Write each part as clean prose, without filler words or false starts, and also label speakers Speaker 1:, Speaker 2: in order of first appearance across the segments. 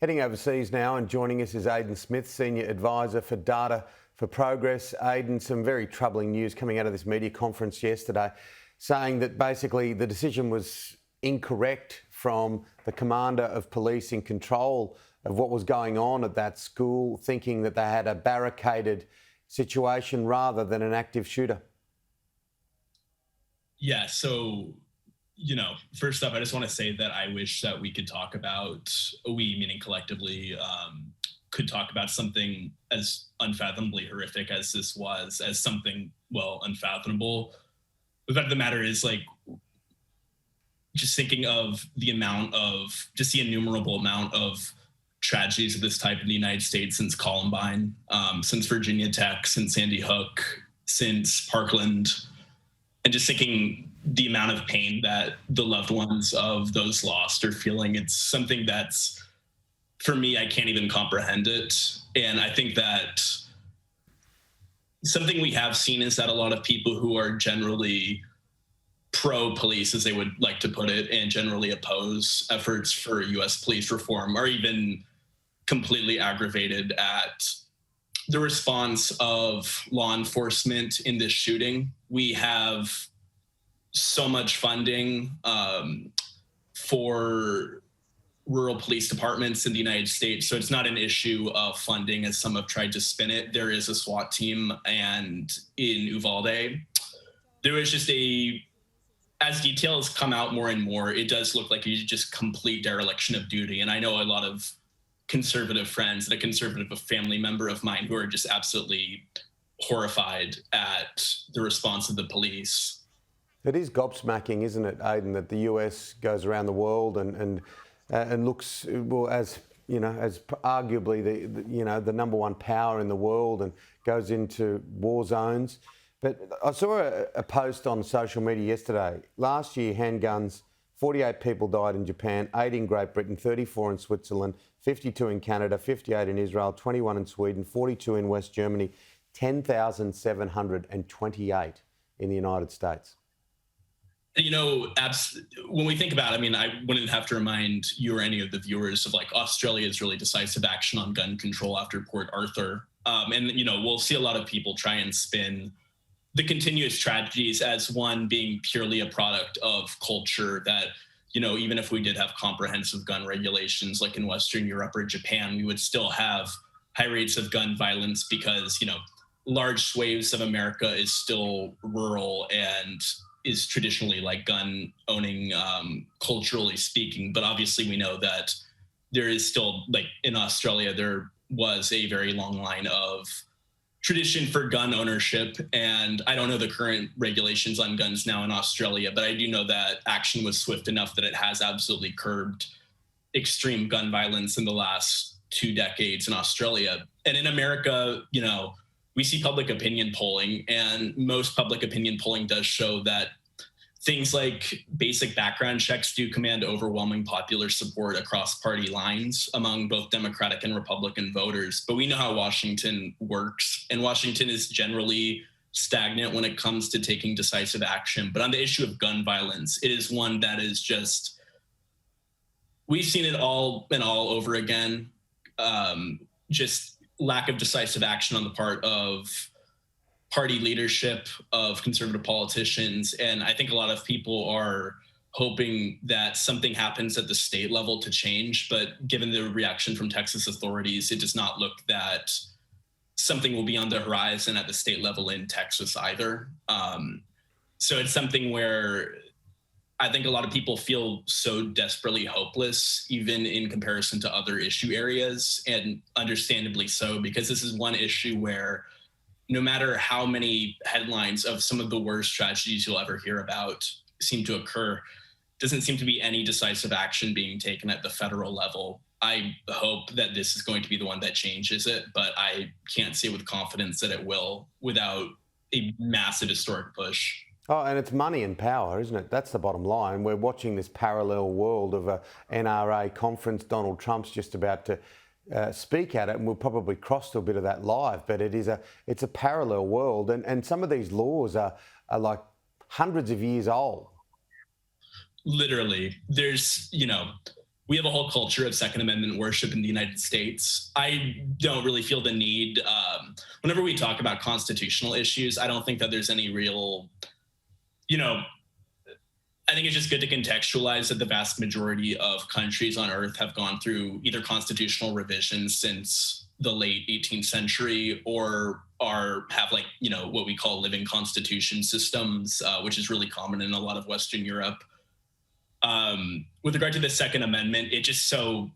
Speaker 1: Heading overseas now, and joining us is Aiden Smith, Senior Advisor for Data for Progress. Aiden, some very troubling news coming out of this media conference yesterday, saying that basically the decision was incorrect from the commander of police in control of what was going on at that school, thinking that they had a barricaded situation rather than an active shooter.
Speaker 2: Yeah, so, first up, I just want to say that I wish that we could talk about, we meaning collectively, could talk about something as unfathomably horrific as this was, as something, well, unfathomable. The fact of the matter is, just thinking of just the innumerable amount of tragedies of this type in the United States since Columbine, since Virginia Tech, since Sandy Hook, since Parkland, and just thinking the amount of pain that the loved ones of those lost are feeling. It's something that's, for me, I can't even comprehend it. And I think that something we have seen is that a lot of people who are generally pro-police, as they would like to put it, and generally oppose efforts for U.S. police reform are even completely aggravated at the response of law enforcement in this shooting. We have so much funding for rural police departments in the United States. So it's not an issue of funding, as some have tried to spin it. There is a SWAT team, and in Uvalde, there was just as details come out more and more, it does look like a just complete dereliction of duty. And I know a lot of conservative friends and a conservative family member of mine who are just absolutely horrified at the response of the police.
Speaker 1: It is gobsmacking, isn't it, Aiden, that the US goes around the world and looks, well, as arguably the number one power in the world, and goes into war zones. But I saw a post on social media yesterday. Last year, handguns, 48 people died in Japan, 8 in Great Britain, 34 in Switzerland, 52 in Canada, 58 in Israel, 21 in Sweden, 42 in West Germany, 10,728 in the United States.
Speaker 2: When we think about it, I wouldn't have to remind you or any of the viewers of Australia's really decisive action on gun control after Port Arthur. We'll see a lot of people try and spin the continuous tragedies as one being purely a product of culture, that, even if we did have comprehensive gun regulations like in Western Europe or Japan, we would still have high rates of gun violence because, large swathes of America is still rural and is traditionally gun owning, culturally speaking. But obviously we know that there is still, in Australia, there was a very long line of tradition for gun ownership. And I don't know the current regulations on guns now in Australia, but I do know that action was swift enough that it has absolutely curbed extreme gun violence in the last 2 decades in Australia. And in America, we see public opinion polling, and most public opinion polling does show that things like basic background checks do command overwhelming popular support across party lines among both Democratic and Republican voters. But we know how Washington works, and Washington is generally stagnant when it comes to taking decisive action. But on the issue of gun violence, it is one that is just, we've seen it all and all over again. Just lack of decisive action on the part of party leadership, of conservative politicians. And I think a lot of people are hoping that something happens at the state level to change. But given the reaction from Texas authorities, it does not look that something will be on the horizon at the state level in Texas either. So it's something where I think a lot of people feel so desperately hopeless, even in comparison to other issue areas, and understandably so, because this is one issue where no matter how many headlines of some of the worst tragedies you'll ever hear about seem to occur, doesn't seem to be any decisive action being taken at the federal level. I hope that this is going to be the one that changes it, but I can't say with confidence that it will without a massive historic push.
Speaker 1: Oh, and it's money and power, isn't it? That's the bottom line. We're watching this parallel world of a NRA conference. Donald Trump's just about to speak at it, and we'll probably cross to a bit of that live. But it's a parallel world, and some of these laws are like hundreds of years old.
Speaker 2: Literally, there's we have a whole culture of Second Amendment worship in the United States. I don't really feel the need, whenever we talk about constitutional issues, I don't think that there's any real, you know, I think it's just good to contextualize that the vast majority of countries on earth have gone through either constitutional revisions since the late 18th century or have like, you know, what we call living constitution systems, which is really common in a lot of Western Europe. With regard to the Second Amendment, it just so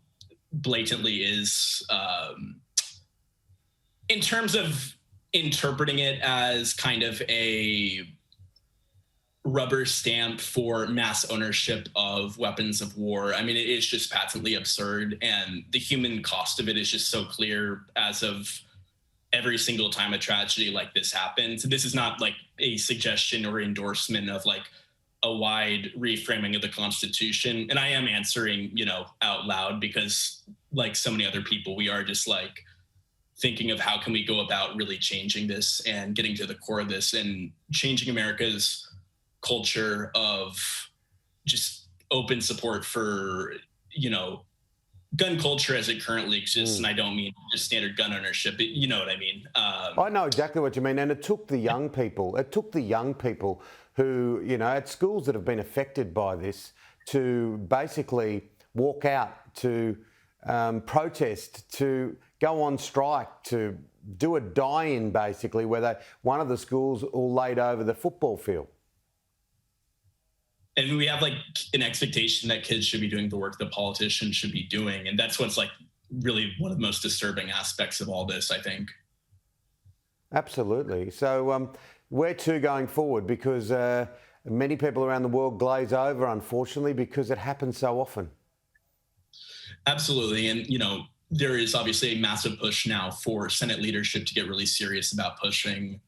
Speaker 2: blatantly is, in terms of interpreting it as kind of a rubber stamp for mass ownership of weapons of war. I mean, it is just patently absurd, and the human cost of it is just so clear as of every single time a tragedy like this happens. This is not like a suggestion or endorsement of like a wide reframing of the Constitution. And I am answering, you know, out loud because like so many other people, we are just like thinking of how can we go about really changing this and getting to the core of this and changing America's culture of just open support for, you know, gun culture as it currently exists. And I don't mean just standard gun ownership, but you know what I mean?
Speaker 1: I know exactly what you mean. And it took the young people, who, you know, at schools that have been affected by this to basically walk out, to protest, to go on strike, to do a die-in basically, where one of the schools all laid over the football field.
Speaker 2: And we have like an expectation that kids should be doing the work that politicians should be doing. And that's what's like really one of the most disturbing aspects of all this, I think.
Speaker 1: Absolutely. So where to going forward? Because many people around the world glaze over, unfortunately, because it happens so often.
Speaker 2: Absolutely. And, you know, there is obviously a massive push now for Senate leadership to get really serious about pushing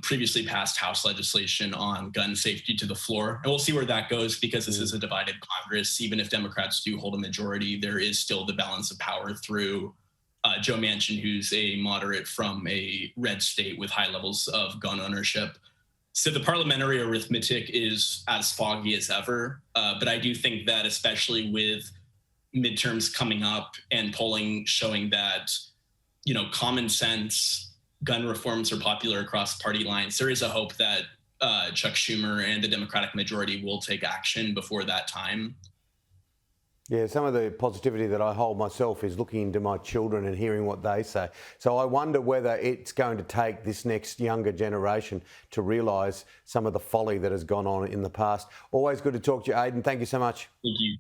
Speaker 2: previously passed House legislation on gun safety to the floor. And we'll see where that goes because this is a divided Congress. Even if Democrats do hold a majority, there is still the balance of power through Joe Manchin, who's a moderate from a red state with high levels of gun ownership. So the parliamentary arithmetic is as foggy as ever. But I do think that especially with midterms coming up and polling showing that, you know, common sense gun reforms are popular across party lines, there is a hope that Chuck Schumer and the Democratic majority will take action before that time.
Speaker 1: Yeah, some of the positivity that I hold myself is looking into my children and hearing what they say. So I wonder whether it's going to take this next younger generation to realise some of the folly that has gone on in the past. Always good to talk to you, Aiden. Thank you so much.
Speaker 2: Thank you.